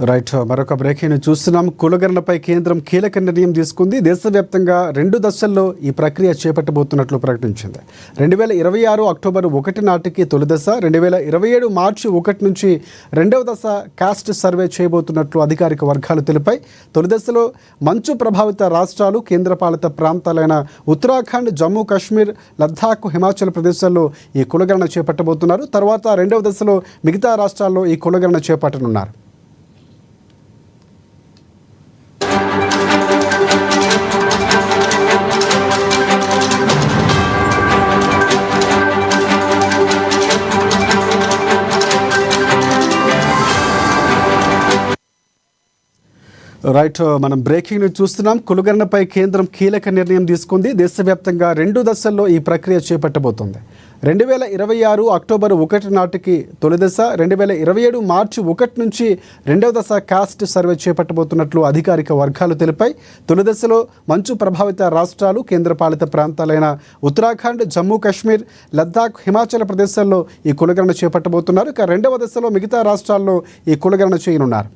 Right, మరొక breaking చూస్తున్నాం. కులగణనపై కేంద్రం కీలక నిర్ణయం తీసుకుంది. దేశవ్యాప్తంగా 2 దశల్లో ఈ ప్రక్రియ చేపట్టబోతున్నట్లు ప్రకటించింది. 2026 అక్టోబర్ 1 నాటికి తొలి దశ, 2027 మార్చి 1 నుంచి రెండవ దశ కాస్ట్ సర్వే చేయబోతున్నట్లు అధికారిక వర్గాలు తెలిపాయి. తొలి దశలో మంచు ప్రభావిత రాష్ట్రాలు, కేంద్రపాలిత ప్రాంతాలైన ఉత్తరాఖండ్, జమ్మూ కాశ్మీర్, లద్దాఖ్, హిమాచల్ ప్రదేశ్లో ఈ కులగణన చేపట్టబోతున్నారు. తర్వాత రెండవ దశలో మిగతా రాష్ట్రాల్లో ఈ కులగణన చేపట్టనున్నారు. రైట్, మనం బ్రేకింగ్ న్యూస్ చూస్తున్నాం. కులగణనపై కేంద్రం కీలక నిర్ణయం తీసుకుంది. దేశవ్యాప్తంగా 2 దశల్లో ఈ ప్రక్రియ చేపట్టబోతోంది. 2026 అక్టోబర్ 1 నాటికి తొలి దశ, 2027 మార్చి 1 నుంచి రెండవ దశ కాస్ట్ సర్వే చేపట్టబోతున్నట్లు అధికారిక వర్గాలు తెలిపాయి. తొలి దశలో మంచు ప్రభావిత రాష్ట్రాలు, కేంద్రపాలిత ప్రాంతాలైన ఉత్తరాఖండ్, జమ్మూ కాశ్మీర్, లద్దాఖ్, హిమాచల్ ప్రదేశ్లో ఈ కులగణన చేపట్టబోతున్నారు. ఇక రెండవ దశలో మిగతా రాష్ట్రాల్లో ఈ కులగణన చేయనున్నారు.